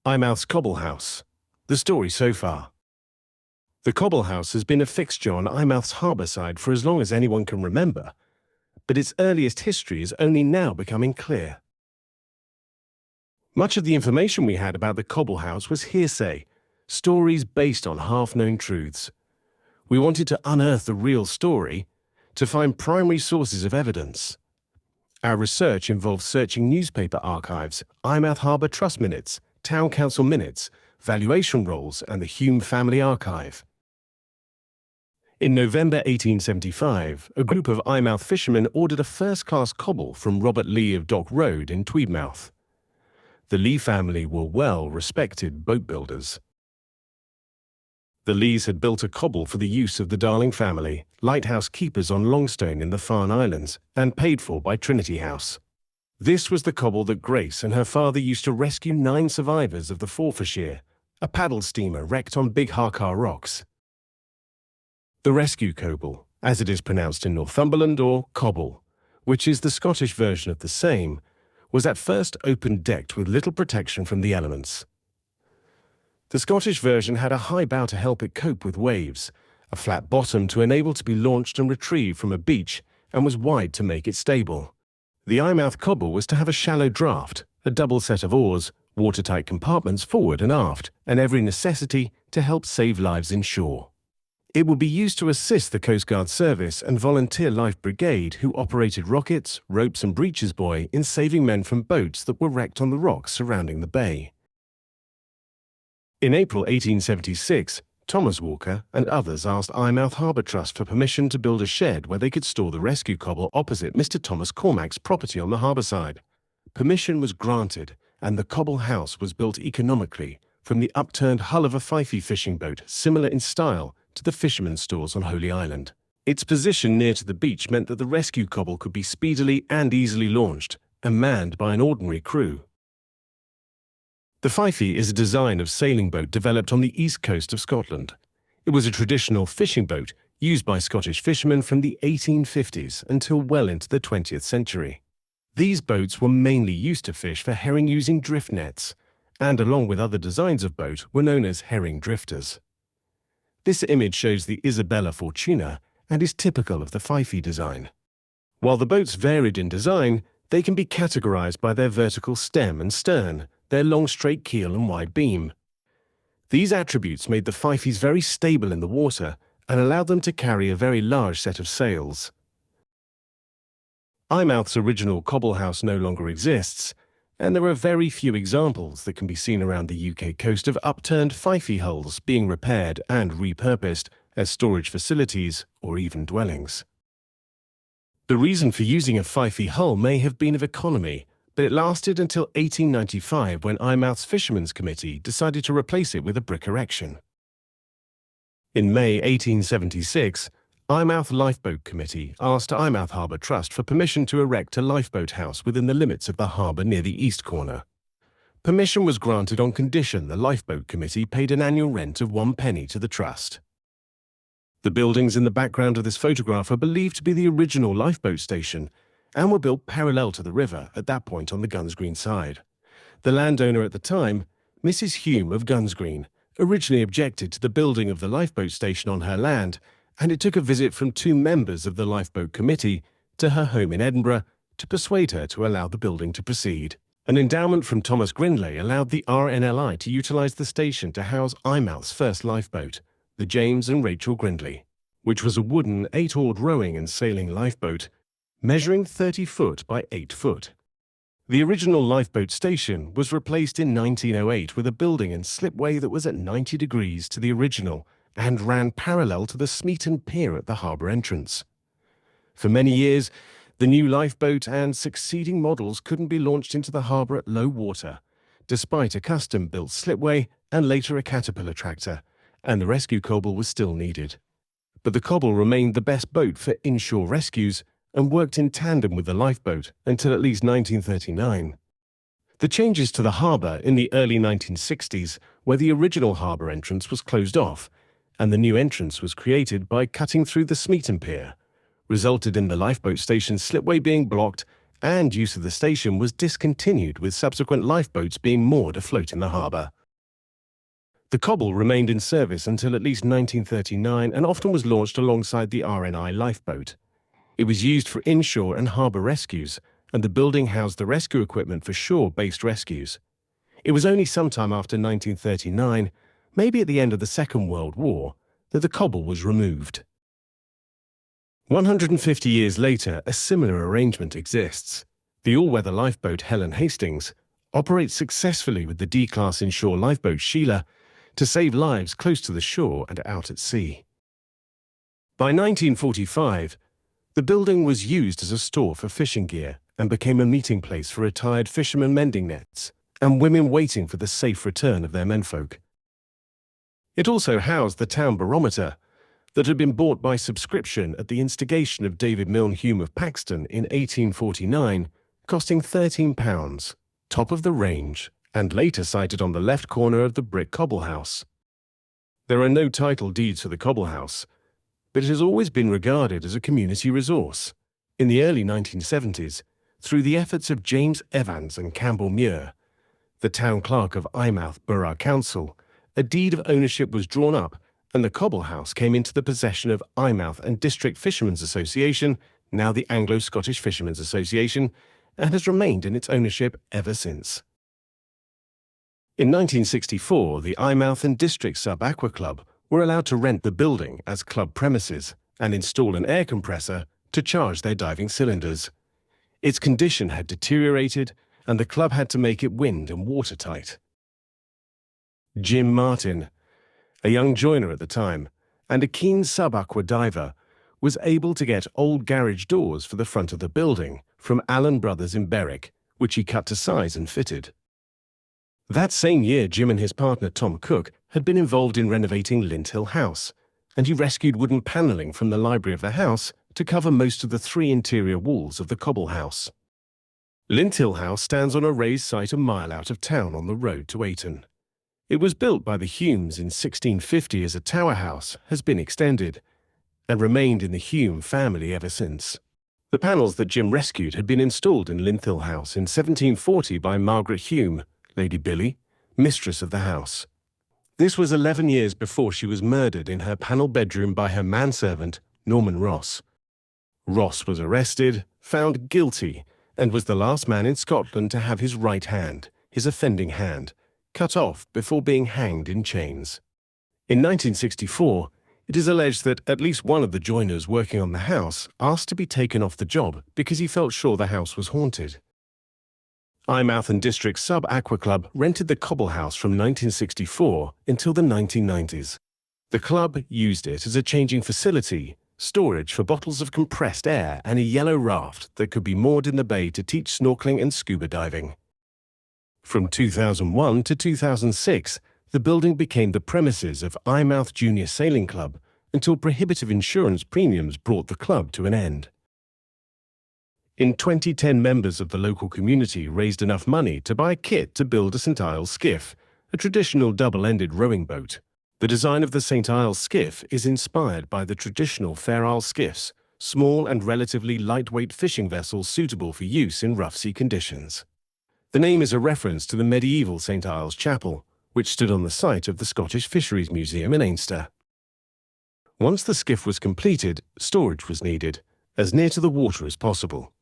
Eyemouth's Coble House. The story so far. The Coble House has been a fixture on Eyemouth's harbour side for as long as anyone can remember, but its earliest history is only now becoming clear. Much of the information we had about the Coble House was hearsay, stories based on half-known truths. We wanted to unearth the real story, to find primary sources of evidence. Our research involved searching newspaper archives, Eyemouth Harbour Trust minutes, Town Council minutes, valuation rolls, and the Hume family archive. In November 1875, a group of Eyemouth fishermen ordered a first-class cobble from Robert Lee of Dock Road in Tweedmouth. The Lee family were well-respected boat builders. The Lees had built a cobble for the use of the Darling family, lighthouse keepers on Longstone in the Farne Islands, and paid for by Trinity House. This was the cobble that Grace and her father used to rescue 9 survivors of the Forfarshire, a paddle steamer wrecked on Big Harcar Rocks. The rescue coble, as it is pronounced in Northumberland, or cobble, which is the Scottish version of the same, was at first open-decked with little protection from the elements. The Scottish version had a high bow to help it cope with waves, a flat bottom to enable it to be launched and retrieved from a beach, and was wide to make it stable. The Eyemouth cobble was to have a shallow draft, a double set of oars, watertight compartments forward and aft, and every necessity to help save lives inshore. It would be used to assist the Coast Guard Service and Volunteer Life Brigade, who operated rockets, ropes and breeches buoy in saving men from boats that were wrecked on the rocks surrounding the bay. In April 1876, Thomas Walker and others asked Eyemouth Harbour Trust for permission to build a shed where they could store the rescue cobble opposite Mr. Thomas Cormack's property on the harbour side. Permission was granted, and the Coble House was built economically from the upturned hull of a Fyfie fishing boat, similar in style to the fishermen's stores on Holy Island. Its position near to the beach meant that the rescue cobble could be speedily and easily launched and manned by an ordinary crew. The Fyfie is a design of sailing boat developed on the east coast of Scotland. It was a traditional fishing boat used by Scottish fishermen from the 1850s until well into the 20th century. These boats were mainly used to fish for herring using drift nets, and along with other designs of boat were known as herring drifters. This image shows the Isabella Fortuna and is typical of the Fyfie design. While the boats varied in design, they can be categorized by their vertical stem and stern, their long straight keel and wide beam. These attributes made the Fyfies very stable in the water and allowed them to carry a very large set of sails. Eyemouth's original Coble House no longer exists, and there are very few examples that can be seen around the UK coast of upturned Fyfie hulls being repaired and repurposed as storage facilities or even dwellings. The reason for using a Fyfie hull may have been of economy, but it lasted until 1895 when Eyemouth's Fishermen's Committee decided to replace it with a brick erection. In May 1876, Eyemouth Lifeboat Committee asked Eyemouth Harbour Trust for permission to erect a lifeboat house within the limits of the harbour near the east corner. Permission was granted on condition the Lifeboat Committee paid an annual rent of 1 penny to the Trust. The buildings in the background of this photograph are believed to be the original lifeboat station and were built parallel to the river at that point on the Guns Green side. The landowner at the time, Mrs. Hume of Guns Green, originally objected to the building of the lifeboat station on her land, and it took a visit from 2 members of the Lifeboat Committee to her home in Edinburgh to persuade her to allow the building to proceed. An endowment from Thomas Grindlay allowed the RNLI to utilise the station to house Eyemouth's first lifeboat, the James and Rachel Grindlay, which was a wooden 8-oared rowing and sailing lifeboat, measuring 30 foot by 8 foot. The original lifeboat station was replaced in 1908 with a building and slipway that was at 90 degrees to the original and ran parallel to the Smeaton Pier at the harbour entrance. For many years, the new lifeboat and succeeding models couldn't be launched into the harbour at low water, despite a custom-built slipway and later a Caterpillar tractor, and the rescue cobble was still needed. But the cobble remained the best boat for inshore rescues and worked in tandem with the lifeboat until at least 1939. The changes to the harbour in the early 1960s, where the original harbour entrance was closed off and the new entrance was created by cutting through the Smeaton Pier, resulted in the lifeboat station's slipway being blocked and use of the station was discontinued with subsequent lifeboats being moored afloat in the harbour. The Coble remained in service until at least 1939 and often was launched alongside the RNI lifeboat. It was used for inshore and harbour rescues, and the building housed the rescue equipment for shore-based rescues. It was only sometime after 1939, maybe at the end of the Second World War, that the Coble was removed. 150 years later, a similar arrangement exists. The all-weather lifeboat Helen Hastings operates successfully with the D-class inshore lifeboat Sheila to save lives close to the shore and out at sea. By 1945, the building was used as a store for fishing gear and became a meeting place for retired fishermen mending nets and women waiting for the safe return of their menfolk. It also housed the town barometer that had been bought by subscription at the instigation of David Milne Hume of Paxton in 1849, costing £13, top of the range, and later sited on the left corner of the brick Coble House. There are no title deeds for the Coble House, but it has always been regarded as a community resource. In the early 1970s, through the efforts of James Evans and Campbell Muir, the town clerk of Eyemouth Borough Council, a deed of ownership was drawn up and the Coble House came into the possession of Eyemouth and District Fishermen's Association, now the Anglo-Scottish Fishermen's Association, and has remained in its ownership ever since. In 1964, the Eyemouth and District Sub-Aqua Club were allowed to rent the building as club premises and install an air compressor to charge their diving cylinders. Its condition had deteriorated, and the club had to make it wind and watertight. Jim Martin, a young joiner at the time, and a keen sub-aqua diver, was able to get old garage doors for the front of the building from Allen Brothers in Berwick, which he cut to size and fitted. That same year, Jim and his partner Tom Cook had been involved in renovating Linthill House, and he rescued wooden panelling from the library of the house to cover most of the 3 interior walls of the Coble House. Linthill House stands on a raised site a mile out of town on the road to Ayton. It was built by the Humes in 1650 as a tower house, has been extended, and remained in the Hume family ever since. The panels that Jim rescued had been installed in Linthill House in 1740 by Margaret Hume, Lady Billy, mistress of the house. This was 11 years before she was murdered in her panel bedroom by her manservant, Norman Ross. Ross was arrested, found guilty, and was the last man in Scotland to have his right hand, his offending hand, cut off before being hanged in chains. In 1964, it is alleged that at least one of the joiners working on the house asked to be taken off the job because he felt sure the house was haunted. Eyemouth and District Sub-Aqua Club rented the Coble House from 1964 until the 1990s. The club used it as a changing facility, storage for bottles of compressed air, and a yellow raft that could be moored in the bay to teach snorkeling and scuba diving. From 2001 to 2006, the building became the premises of Eyemouth Junior Sailing Club until prohibitive insurance premiums brought the club to an end. In 2010, members of the local community raised enough money to buy kit to build a St. Iles skiff, a traditional double-ended rowing boat. The design of the St. Iles skiff is inspired by the traditional Fair Isle skiffs, small and relatively lightweight fishing vessels suitable for use in rough sea conditions. The name is a reference to the medieval St. Iles Chapel, which stood on the site of the Scottish Fisheries Museum in Ainster. Once the skiff was completed, storage was needed, as near to the water as possible.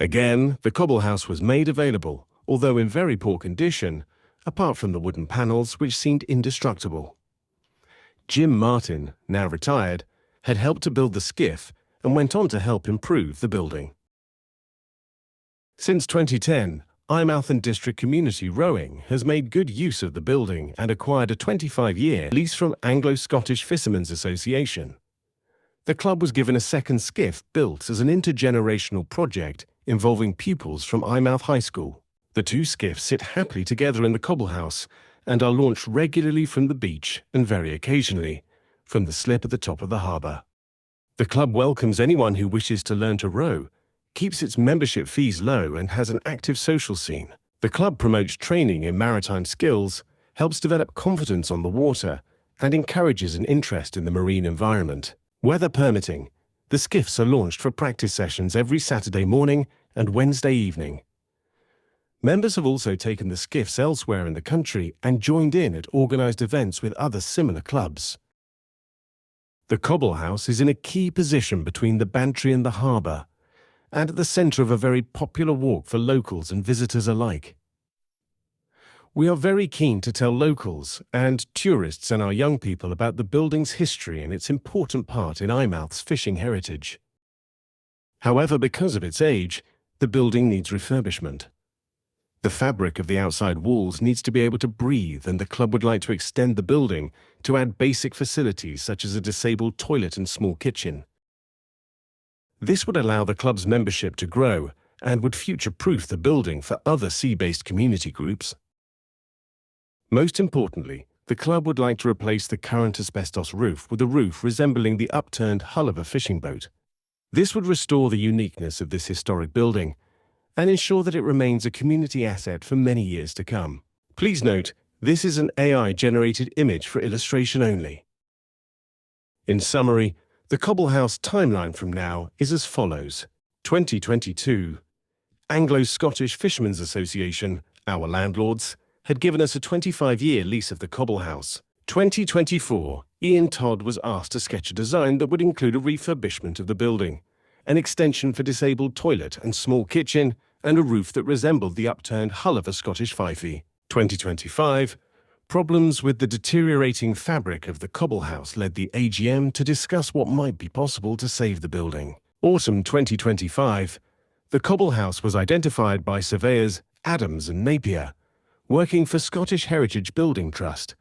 Again, the Coble House was made available, although in very poor condition, apart from the wooden panels which seemed indestructible. Jim Martin, now retired, had helped to build the skiff and went on to help improve the building. Since 2010, Eyemouth and District Community Rowing has made good use of the building and acquired a 25-year lease from Anglo-Scottish Fishermen's Association. The club was given a second skiff built as an intergenerational project involving pupils from Eyemouth High School. The 2 skiffs sit happily together in the Coble House and are launched regularly from the beach and very occasionally from the slip at the top of the harbour. The club welcomes anyone who wishes to learn to row, keeps its membership fees low, and has an active social scene. The club promotes training in maritime skills, helps develop confidence on the water, and encourages an interest in the marine environment. Weather permitting, the skiffs are launched for practice sessions every Saturday morning and Wednesday evening. Members have also taken the skiffs elsewhere in the country and joined in at organised events with other similar clubs. The Coble House is in a key position between the Bantry and the harbour, and at the centre of a very popular walk for locals and visitors alike. We are very keen to tell locals and tourists and our young people about the building's history and its important part in Eyemouth's fishing heritage. However, because of its age, the building needs refurbishment. The fabric of the outside walls needs to be able to breathe, and the club would like to extend the building to add basic facilities such as a disabled toilet and small kitchen. This would allow the club's membership to grow and would future-proof the building for other sea-based community groups. Most importantly, the club would like to replace the current asbestos roof with a roof resembling the upturned hull of a fishing boat. This would restore the uniqueness of this historic building and ensure that it remains a community asset for many years to come. Please note, this is an AI-generated image for illustration only. In summary, the Coble House timeline from now is as follows. 2022. Anglo-Scottish Fishermen's Association, our landlords, had given us a 25-year lease of the Coble House. 2024, Ian Todd was asked to sketch a design that would include a refurbishment of the building, an extension for disabled toilet and small kitchen, and a roof that resembled the upturned hull of a Scottish fifey. 2025, problems with the deteriorating fabric of the Coble House led the AGM to discuss what might be possible to save the building. Autumn 2025, the Coble House was identified by surveyors Adams and Napier, working for Scottish Heritage Building Trust,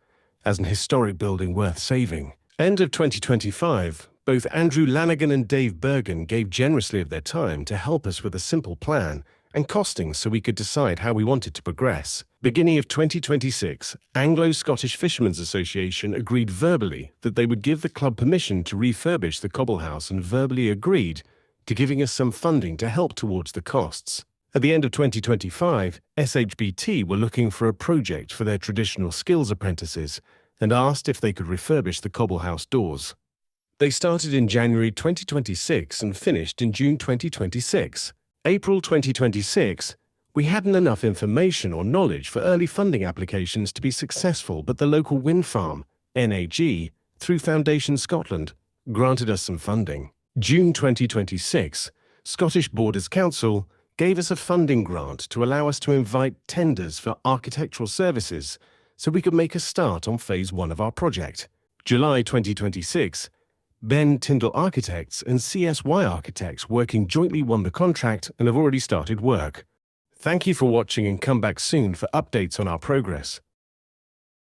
as an historic building worth saving. End of 2025, both Andrew Lanigan and Dave Bergen gave generously of their time to help us with a simple plan and costings so we could decide how we wanted to progress. Beginning of 2026, Anglo-Scottish Fishermen's Association agreed verbally that they would give the club permission to refurbish the Coble House and verbally agreed to giving us some funding to help towards the costs. At the end of 2025, SHBT were looking for a project for their traditional skills apprentices and asked if they could refurbish the Coble House doors. They started in January 2026 and finished in June 2026. April 2026, we hadn't enough information or knowledge for early funding applications to be successful, but the local wind farm, NAG, through Foundation Scotland, granted us some funding. June 2026, Scottish Borders Council gave us a funding grant to allow us to invite tenders for architectural services so we could make a start on phase 1 of our project. July 2026, Ben Tyndall Architects and CSY Architects working jointly won the contract and have already started work. Thank you for watching and come back soon for updates on our progress.